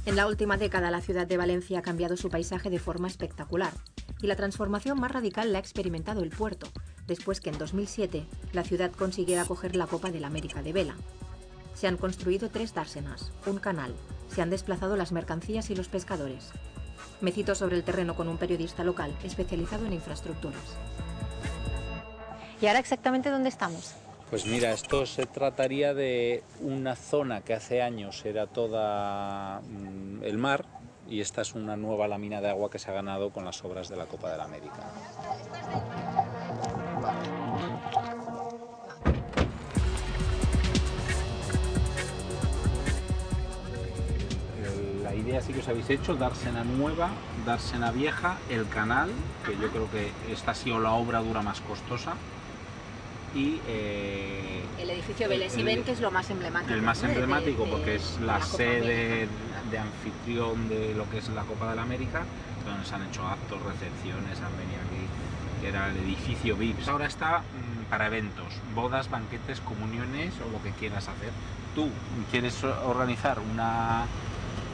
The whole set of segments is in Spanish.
En la última década, la ciudad de Valencia ha cambiado su paisaje de forma espectacular, y la transformación más radical la ha experimentado el puerto, después que en 2007 la ciudad consiguiera acoger la Copa de la América de vela. Se han construido 3 dársenas, un canal, se han desplazado las mercancías y los pescadores. Me cito sobre el terreno con un periodista local especializado en infraestructuras. ¿Y ahora exactamente dónde estamos? Pues mira, esto se trataría de una zona que hace años era toda el mar, y esta es una nueva lámina de agua que se ha ganado con las obras de la Copa de la América. La idea sí que os habéis hecho: dársena nueva, dársena vieja, el canal, que yo creo que esta ha sido la obra dura más costosa, y el edificio Vélez y Ben, que es lo más emblemático. El más emblemático porque es la sede de anfitrión de lo que es la Copa de la América, donde se han hecho actos, recepciones, han venido aquí, que era el edificio VIP. Ahora está para eventos, bodas, banquetes, comuniones o lo que quieras hacer. Tú quieres organizar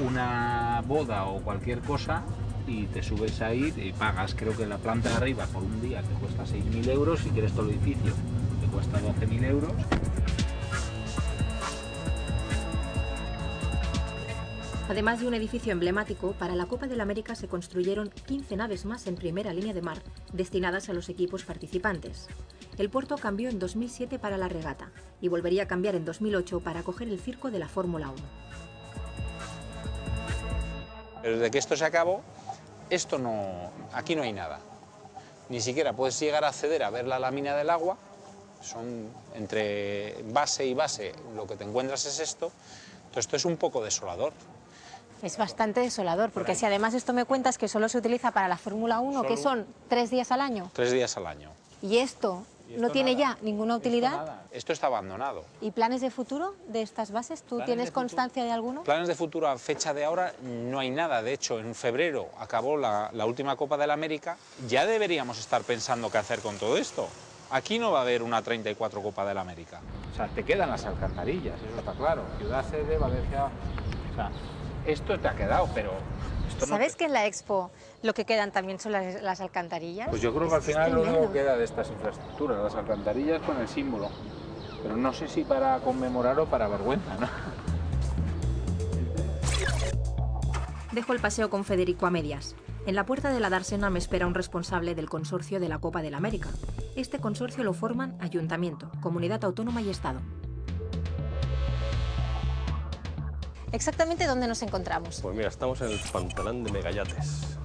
una boda o cualquier cosa y te subes ahí y pagas, creo que en la planta de arriba por un día te cuesta 6.000 euros, si quieres todo el edificio te cuesta 12.000 euros. Además de un edificio emblemático, para la Copa de la América se construyeron 15 naves más en primera línea de mar, destinadas a los equipos participantes. El puerto cambió en 2007 para la regata y volvería a cambiar en 2008 para acoger el circo de la Fórmula 1. Desde que esto se acabó, aquí no hay nada. Ni siquiera puedes llegar a acceder a ver la lámina del agua. Son entre base y base, lo que te encuentras es esto. Entonces esto es un poco desolador. Es bastante desolador, porque si además esto me cuentas que solo se utiliza para la Fórmula 1, que son 3 días al año. 3 días al año. ¿Y esto no tiene ya ninguna utilidad? Esto está abandonado. ¿Y planes de futuro de estas bases? ¿Tú tienes constancia de alguno? Planes de futuro a fecha de ahora no hay nada. De hecho, en febrero acabó la última Copa de la América. Ya deberíamos estar pensando qué hacer con todo esto. Aquí no va a haber una 34 Copa de la América. O sea, te quedan las alcantarillas, eso está claro. Ciudad sede, Valencia... O sea, esto te ha quedado, pero... ¿Sabes que en la Expo lo que quedan también son las alcantarillas? Pues yo creo que al final lo único que queda de estas infraestructuras, las alcantarillas con el símbolo. Pero no sé si para conmemorar o para vergüenza, ¿no? Dejo el paseo con Federico a medias. En la puerta de la dársena me espera un responsable del consorcio de la Copa de la América. Este consorcio lo forman Ayuntamiento, Comunidad Autónoma y Estado. ¿Exactamente dónde nos encontramos? Pues mira, estamos en el Pantalán de Megayates.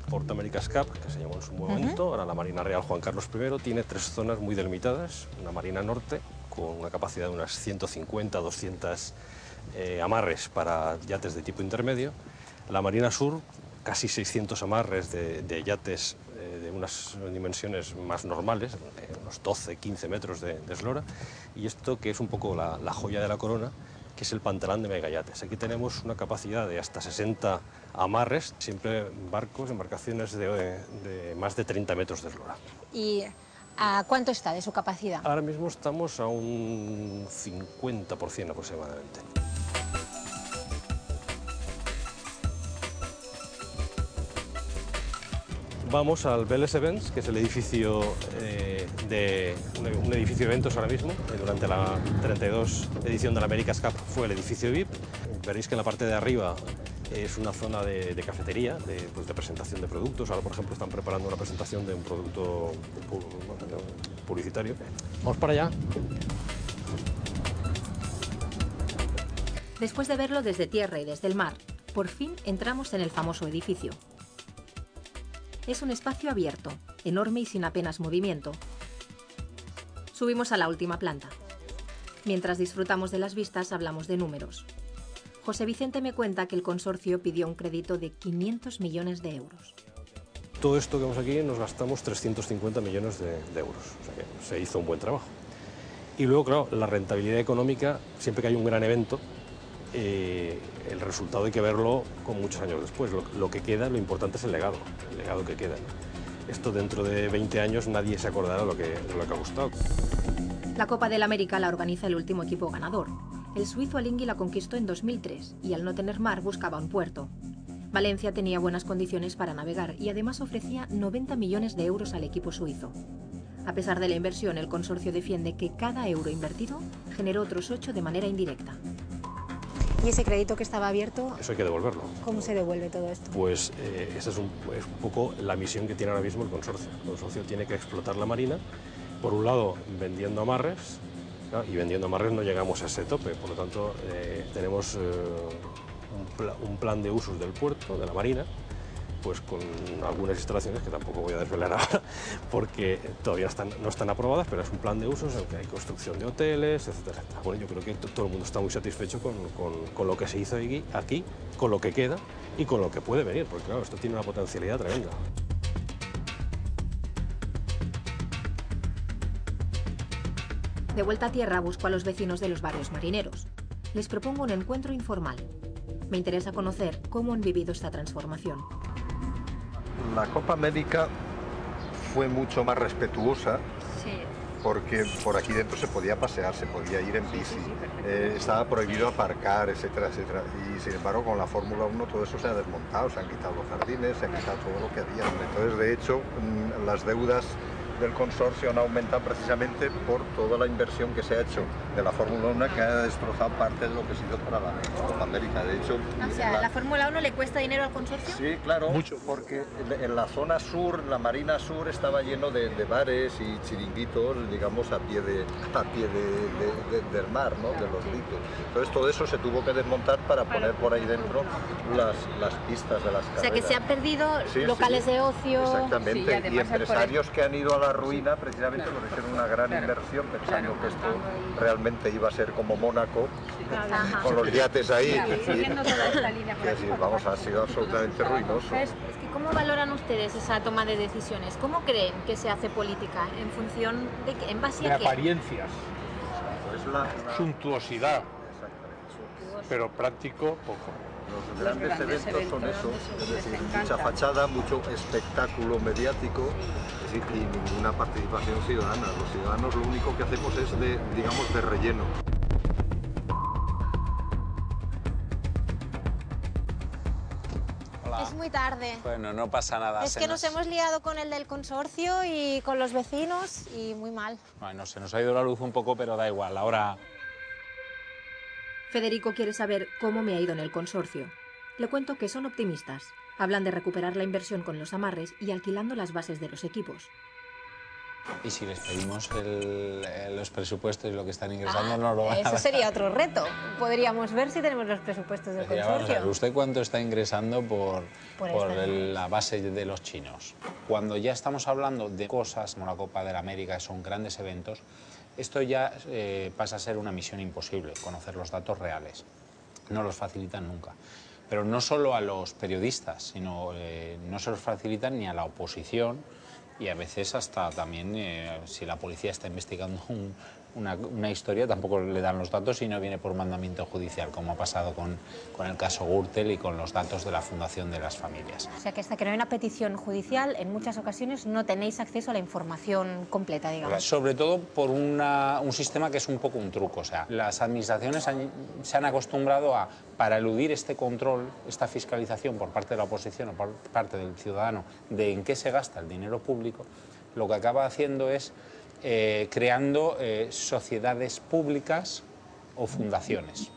Port America's Cup, que se llamó en su momento, ahora la Marina Real Juan Carlos I, tiene 3 zonas muy delimitadas. Una Marina Norte, con una capacidad de unas 150, 200 amarres para yates de tipo intermedio. La Marina Sur, casi 600 amarres de yates de unas dimensiones más normales, unos 12, 15 metros de eslora. Y esto que es un poco la joya de la corona, que es el Pantalán de Megayates. Aquí tenemos una capacidad de hasta 60 amarres, siempre barcos, embarcaciones de más de 30 metros de eslora. ¿Y a cuánto está de su capacidad? Ahora mismo estamos a un 50% aproximadamente. Vamos al Vélez Events, que es el edificio un edificio de eventos ahora mismo. Durante la 32 edición de la America's Cup fue el edificio VIP. Veréis que en la parte de arriba es una zona de cafetería, de presentación de productos. Ahora, por ejemplo, están preparando una presentación de un producto publicitario. Vamos para allá. Después de verlo desde tierra y desde el mar, por fin entramos en el famoso edificio. Es un espacio abierto, enorme y sin apenas movimiento. Subimos a la última planta. Mientras disfrutamos de las vistas, hablamos de números. José Vicente me cuenta que el consorcio pidió un crédito de 500 millones de euros. Todo esto que vemos aquí nos gastamos 350 millones de euros, o sea que se hizo un buen trabajo. Y luego, claro, la rentabilidad económica, siempre que hay un gran evento, el resultado hay que verlo con muchos años después. Lo que queda, lo importante es el legado que queda, ¿no? Esto dentro de 20 años nadie se acordará de lo que ha costado. La Copa del América la organiza el último equipo ganador. El suizo Alinghi la conquistó en 2003 y al no tener mar buscaba un puerto. Valencia tenía buenas condiciones para navegar y además ofrecía 90 millones de euros al equipo suizo. A pesar de la inversión, el consorcio defiende que cada euro invertido generó otros 8 de manera indirecta. ¿Y ese crédito que estaba abierto? Eso hay que devolverlo. ¿Cómo se devuelve todo esto? Pues esa es un poco la misión que tiene ahora mismo el consorcio. El consorcio tiene que explotar la marina, por un lado vendiendo amarres, ¿no? Y vendiendo amarres no llegamos a ese tope, por lo tanto tenemos un plan de usos del puerto, de la marina, pues con algunas instalaciones que tampoco voy a desvelar ahora porque todavía no están aprobadas, pero es un plan de usos en el que hay construcción de hoteles, etcétera, etcétera. Bueno, yo creo que todo el mundo está muy satisfecho con lo que se hizo aquí, con lo que queda y con lo que puede venir, porque claro, esto tiene una potencialidad tremenda. De vuelta a tierra busco a los vecinos de los barrios marineros. Les propongo un encuentro informal. Me interesa conocer cómo han vivido esta transformación. La Copa América fue mucho más respetuosa, porque por aquí dentro se podía pasear, se podía ir en bici, estaba prohibido aparcar, etcétera, etcétera. Y sin embargo con la Fórmula 1 todo eso se ha desmontado, se han quitado los jardines, se han quitado todo lo que había. Entonces de hecho las deudas del consorcio han aumentado precisamente por toda la inversión que se ha hecho de la Fórmula 1, que ha destrozado parte de lo que se hizo para la Copa América. De hecho, O sea, ¿la Fórmula 1 le cuesta dinero al consorcio? sí, claro, mucho, porque en la zona sur, la Marina Sur, estaba lleno de bares y chiringuitos, digamos, a pie del mar, ¿no? De los diques. Entonces todo eso se tuvo que desmontar para poner por ahí dentro las pistas de las carreras. O sea, que se han perdido locales de ocio. Exactamente, y empresarios que han ido a la ruina precisamente porque hicieron una gran inversión pensando que esto realmente iba a ser como Mónaco, con los yates ahí. Siguiendo toda esta línea por aquí, Vamos, ha sido absolutamente ruinoso. Es que ¿cómo valoran ustedes esa toma de decisiones? ¿Cómo creen que se hace política? ¿En función de qué? ¿En base a qué? Apariencias, Pues suntuosidad, pero práctico poco. los grandes eventos son eso, es decir, mucha fachada, mucho espectáculo mediático, es decir, y ninguna participación ciudadana. Los ciudadanos lo único que hacemos es digamos, de relleno. Hola. Es muy tarde. Bueno, no pasa nada. Es que nos hemos liado con el del consorcio y con los vecinos y muy mal. Bueno, se nos ha ido la luz un poco, pero da igual. Ahora Federico quiere saber cómo me ha ido en el consorcio. Le cuento que son optimistas. Hablan de recuperar la inversión con los amarres y alquilando las bases de los equipos. y si les pedimos los presupuestos y lo que están ingresando, no lo van a Eso dar. sería otro reto. Podríamos ver si tenemos los presupuestos del Decía, vamos a ver, consorcio. ¿usted cuánto está ingresando por esta la base de los chinos? Cuando ya estamos hablando de cosas como la Copa de la América, que son grandes eventos, esto ya pasa a ser una misión imposible, conocer los datos reales. No los facilitan nunca. Pero no solo a los periodistas, sino no se los facilitan ni a la oposición, y a veces hasta también, si la policía está investigando una historia, tampoco le dan los datos y no viene por mandamiento judicial, como ha pasado con el caso Gürtel y con los datos de la Fundación de las Familias. O sea que hasta que no hay una petición judicial, en muchas ocasiones no tenéis acceso a la información completa, digamos. Sobre todo por un sistema que es un poco un truco. O sea, las administraciones se han acostumbrado a, para eludir este control, esta fiscalización por parte de la oposición o por parte del ciudadano de en qué se gasta el dinero público, lo que acaba haciendo es creando sociedades públicas o fundaciones.